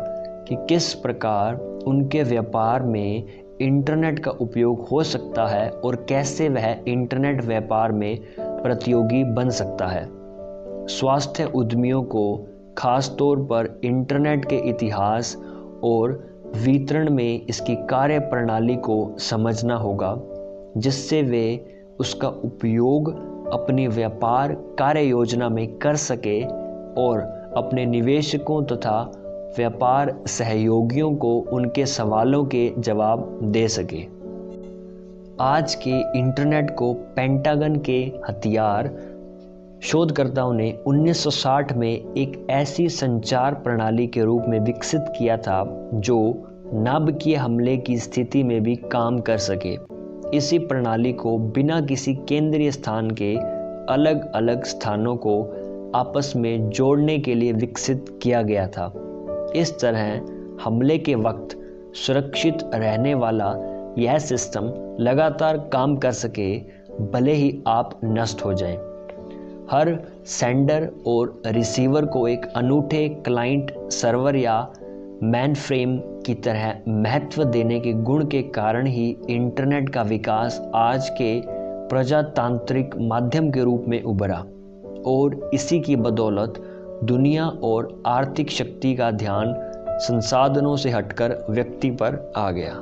कि किस प्रकार उनके व्यापार में इंटरनेट का उपयोग हो सकता है और कैसे वह इंटरनेट व्यापार में प्रतियोगी बन सकता है। स्वास्थ्य उद्यमियों को खास तौर पर इंटरनेट के इतिहास और वितरण में इसकी कार्य प्रणाली को समझना होगा, जिससे वे उसका उपयोग अपनी व्यापार कार्य योजना में कर सके और अपने निवेशकों तथा व्यापार सहयोगियों को उनके सवालों के जवाब दे सके। आज के इंटरनेट को पेंटागन के हथियार शोधकर्ताओं ने 1960 में एक ऐसी संचार प्रणाली के रूप में विकसित किया था जो नाभिकीय हमले की स्थिति में भी काम कर सके। इसी प्रणाली को बिना किसी केंद्रीय स्थान के अलग अलग स्थानों को आपस में जोड़ने के लिए विकसित किया गया था। इस तरह हमले के वक्त सुरक्षित रहने वाला यह सिस्टम लगातार काम कर सके, भले ही आप नष्ट हो जाएं। हर सेंडर और रिसीवर को एक अनूठे क्लाइंट सर्वर या मेनफ्रेम की तरह महत्व देने के गुण के कारण ही इंटरनेट का विकास आज के प्रजातांत्रिक माध्यम के रूप में उभरा और इसी की बदौलत दुनिया और आर्थिक शक्ति का ध्यान संसाधनों से हटकर व्यक्ति पर आ गया।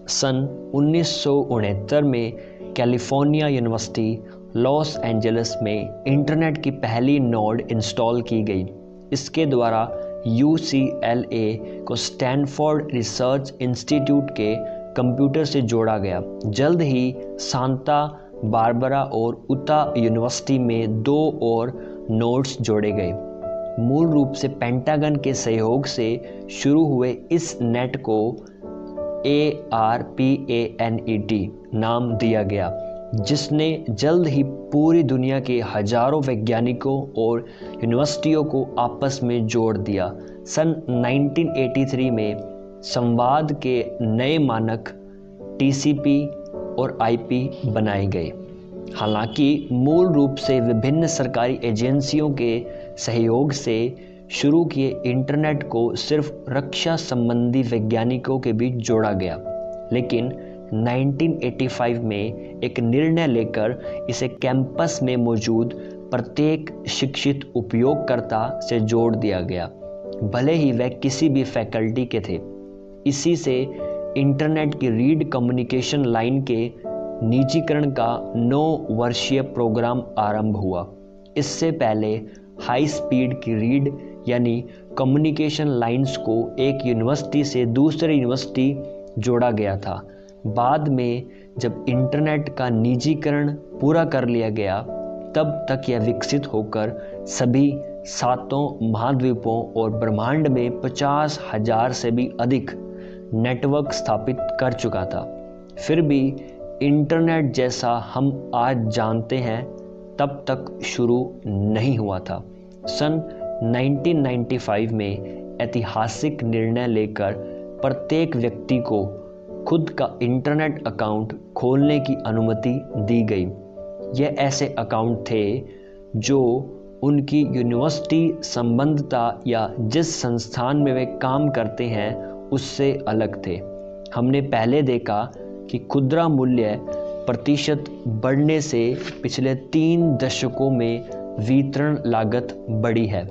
सन 1969 में कैलिफोर्निया यूनिवर्सिटी लॉस एंजलिस में इंटरनेट की पहली नोड इंस्टॉल की गई। इसके द्वारा UCLA को स्टैनफोर्ड रिसर्च इंस्टीट्यूट के कंप्यूटर से जोड़ा गया। जल्द ही सांता बारबरा और उता यूनिवर्सिटी में 2 और नोड्स जोड़े गए। मूल रूप से पेंटागन के सहयोग से शुरू हुए इस नेट को ARPANET नाम दिया गया, जिसने जल्द ही पूरी दुनिया के हजारों वैज्ञानिकों और यूनिवर्सिटियों को आपस में जोड़ दिया। सन 1983 में संवाद के नए मानक TCP और IP बनाए गए। हालांकि मूल रूप से विभिन्न सरकारी एजेंसियों के सहयोग से शुरू किए इंटरनेट को सिर्फ रक्षा संबंधी वैज्ञानिकों के बीच जोड़ा गया, लेकिन 1985 में एक निर्णय लेकर इसे कैंपस में मौजूद प्रत्येक शिक्षित उपयोगकर्ता से जोड़ दिया गया, भले ही वह किसी भी फैकल्टी के थे। इसी से इंटरनेट की रीड कम्युनिकेशन लाइन के निजीकरण का 9 वर्षीय प्रोग्राम आरंभ हुआ। इससे पहले हाई स्पीड की रीड यानी कम्युनिकेशन लाइंस को एक यूनिवर्सिटी से दूसरी यूनिवर्सिटी जोड़ा गया था। बाद में जब इंटरनेट का निजीकरण पूरा कर लिया गया, तब तक यह विकसित होकर सभी 7 महाद्वीपों और ब्रह्मांड में 50,000 से भी अधिक नेटवर्क स्थापित कर चुका था। फिर भी इंटरनेट जैसा हम आज जानते हैं तब तक शुरू नहीं हुआ था। सन 1995 में ऐतिहासिक निर्णय लेकर प्रत्येक व्यक्ति को खुद का इंटरनेट अकाउंट खोलने की अनुमति दी गई। यह ऐसे अकाउंट थे जो उनकी यूनिवर्सिटी संबद्धता या जिस संस्थान में वे काम करते हैं उससे अलग थे। हमने पहले देखा कि खुदरा मूल्य प्रतिशत बढ़ने से पिछले 3 दशकों में वितरण लागत बढ़ी है।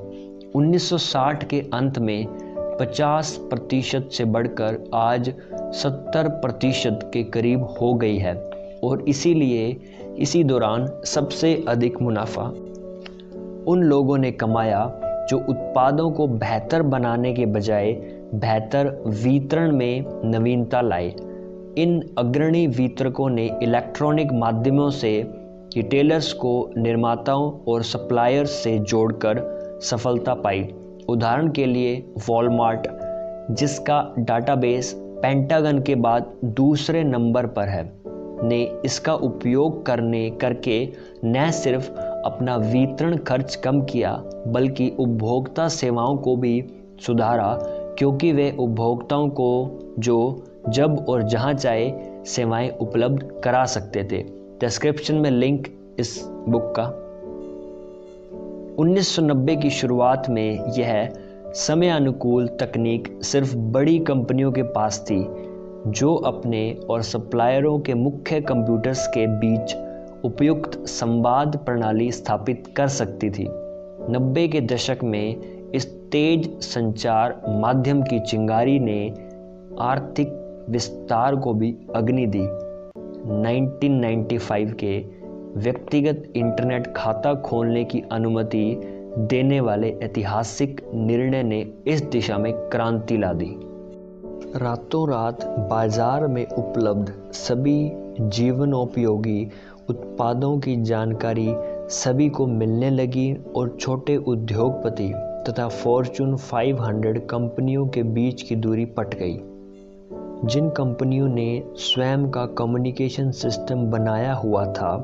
1960 के अंत में 50% से बढ़कर आज 70% के करीब हो गई है और इसीलिए इसी दौरान सबसे अधिक मुनाफा उन लोगों ने कमाया जो उत्पादों को बेहतर बनाने के बजाय बेहतर वितरण में नवीनता लाए। इन अग्रणी वितरकों ने इलेक्ट्रॉनिक माध्यमों से रिटेलर्स को निर्माताओं और सप्लायर्स से जोड़कर सफलता पाई। उदाहरण के लिए वॉलमार्ट, जिसका डाटाबेस पेंटागन के बाद दूसरे नंबर पर है, ने इसका उपयोग करके न सिर्फ अपना वितरण खर्च कम किया बल्कि उपभोक्ता सेवाओं को भी सुधारा, क्योंकि वे उपभोक्ताओं को जो जब और जहां चाहे सेवाएं उपलब्ध करा सकते थे। डिस्क्रिप्शन में लिंक इस बुक का। 1990 की शुरुआत में यह समय अनुकूल तकनीक सिर्फ बड़ी कंपनियों के पास थी, जो अपने और सप्लायरों के मुख्य कंप्यूटर्स के बीच उपयुक्त संवाद प्रणाली स्थापित कर सकती थी। 90 के दशक में इस तेज संचार माध्यम की चिंगारी ने आर्थिक विस्तार को भी अग्नि दी। 1995 के व्यक्तिगत इंटरनेट खाता खोलने की अनुमति देने वाले ऐतिहासिक निर्णय ने इस दिशा में क्रांति ला दी। रातों रात बाजार में उपलब्ध सभी जीवनोपयोगी उत्पादों की जानकारी सभी को मिलने लगी और छोटे उद्योगपति तथा फॉर्च्यून 500 कंपनियों के बीच की दूरी पट गई। जिन कंपनियों ने स्वयं का कम्युनिकेशन सिस्टम बनाया हुआ था,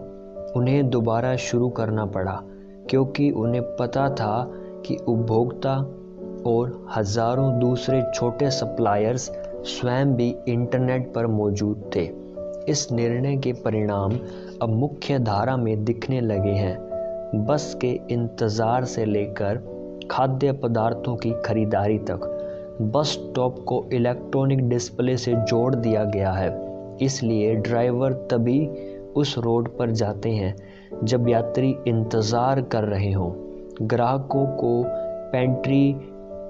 उन्हें दोबारा शुरू करना पड़ा, क्योंकि उन्हें पता था कि उपभोक्ता और हजारों दूसरे छोटे सप्लायर्स स्वयं भी इंटरनेट पर मौजूद थे। इस निर्णय के परिणाम अब मुख्य धारा में दिखने लगे हैं। बस के इंतज़ार से लेकर खाद्य पदार्थों की खरीदारी तक बस स्टॉप को इलेक्ट्रॉनिक डिस्प्ले से जोड़ दिया गया है। इसलिए ड्राइवर तभी उस रोड पर जाते हैं जब यात्री इंतज़ार कर रहे हों। ग्राहकों को पेंट्री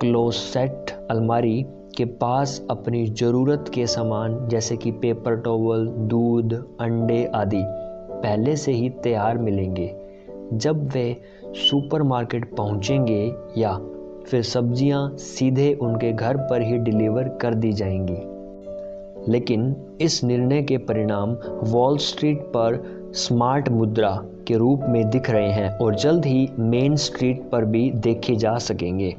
क्लोसेट अलमारी के पास अपनी ज़रूरत के सामान जैसे कि पेपर टॉवल, दूध, अंडे आदि पहले से ही तैयार मिलेंगे। जब वे सुपरमार्केट पहुंचेंगे या फिर सब्जियां सीधे उनके घर पर ही डिलीवर कर दी जाएंगी। लेकिन इस निर्णय के परिणाम वॉल स्ट्रीट पर स्मार्ट मुद्रा के रूप में दिख रहे हैं और जल्द ही मेन स्ट्रीट पर भी देखे जा सकेंगे।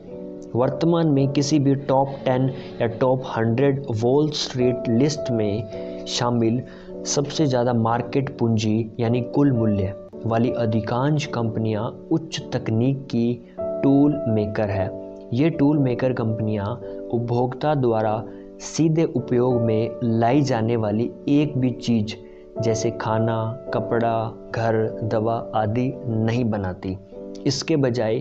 वर्तमान में किसी भी टॉप 10 या टॉप 100 वॉल स्ट्रीट लिस्ट में शामिल सबसे ज़्यादा मार्केट पूंजी यानी कुल मूल्य वाली अधिकांश कंपनियां उच्च तकनीक की टूल मेकर है। ये टूल मेकर कंपनियां उपभोक्ता द्वारा सीधे उपयोग में लाई जाने वाली एक भी चीज़ जैसे खाना, कपड़ा, घर, दवा आदि नहीं बनाती। इसके बजाय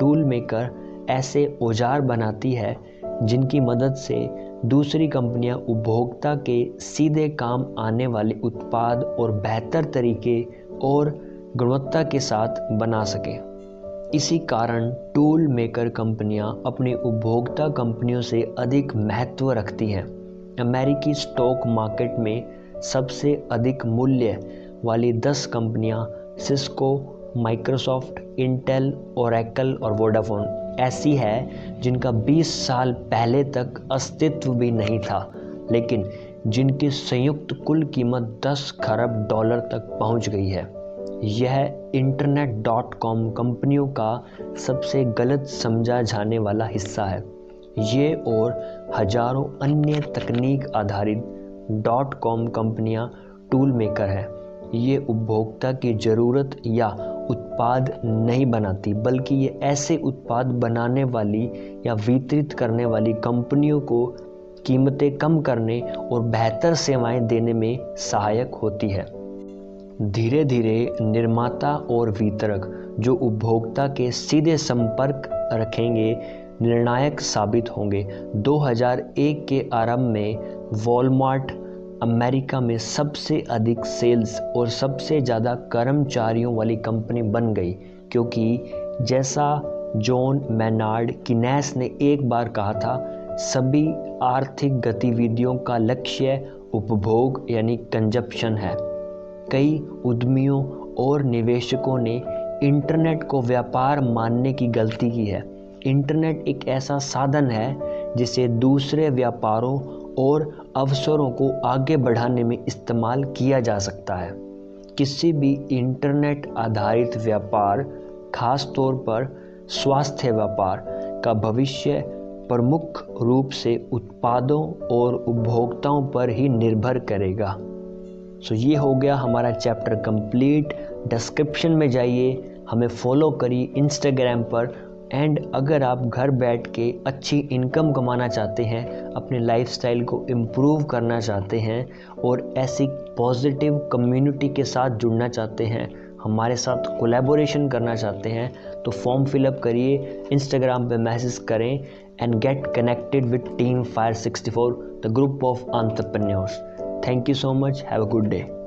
टूल मेकर ऐसे औजार बनाती है जिनकी मदद से दूसरी कंपनियां उपभोक्ता के सीधे काम आने वाले उत्पाद और बेहतर तरीके और गुणवत्ता के साथ बना सके। इसी कारण टूल मेकर कंपनियां अपनी उपभोक्ता कंपनियों से अधिक महत्व रखती हैं। अमेरिकी स्टॉक मार्केट में सबसे अधिक मूल्य वाली 10 कंपनियां सिस्को, माइक्रोसॉफ्ट, इंटेल, ओरेकल और वोडाफोन ऐसी है जिनका 20 साल पहले तक अस्तित्व भी नहीं था, लेकिन जिनकी संयुक्त कुल कीमत 10 खरब डॉलर तक पहुंच गई है। यह इंटरनेट.com कंपनियों का सबसे गलत समझा जाने वाला हिस्सा है। ये और हजारों अन्य तकनीक आधारित .com कंपनियां टूल मेकर है। ये उपभोक्ता की ज़रूरत या उत्पाद नहीं बनाती, बल्कि ये ऐसे उत्पाद बनाने वाली या वितरित करने वाली कंपनियों को कीमतें कम करने और बेहतर सेवाएं देने में सहायक होती है। धीरे धीरे निर्माता और वितरक जो उपभोक्ता के सीधे संपर्क रखेंगे निर्णायक साबित होंगे। 2001 के आरंभ में वॉलमार्ट अमेरिका में सबसे अधिक सेल्स और सबसे ज़्यादा कर्मचारियों वाली कंपनी बन गई, क्योंकि जैसा जॉन मैनार्ड कीनेस ने एक बार कहा था, सभी आर्थिक गतिविधियों का लक्ष्य उपभोग यानी कंजप्शन है। कई उद्यमियों और निवेशकों ने इंटरनेट को व्यापार मानने की गलती की है। इंटरनेट एक ऐसा साधन है जिसे दूसरे व्यापारों और अवसरों को आगे बढ़ाने में इस्तेमाल किया जा सकता है। किसी भी इंटरनेट आधारित व्यापार, खास तौर पर स्वास्थ्य व्यापार का भविष्य प्रमुख रूप से उत्पादों और उपभोक्ताओं पर ही निर्भर करेगा। ये हो गया हमारा चैप्टर कंप्लीट। डिस्क्रिप्शन में जाइए, हमें फॉलो करिए इंस्टाग्राम पर। एंड अगर आप घर बैठ के अच्छी इनकम कमाना चाहते हैं, अपने लाइफस्टाइल को इम्प्रूव करना चाहते हैं और ऐसी पॉजिटिव कम्युनिटी के साथ जुड़ना चाहते हैं, हमारे साथ कोलैबोरेशन करना चाहते हैं तो फॉर्म फिलअप करिए, इंस्टाग्राम पे मैसेज करें and get connected with team fire 64, the group of entrepreneurs. Thank you so much, have a good day.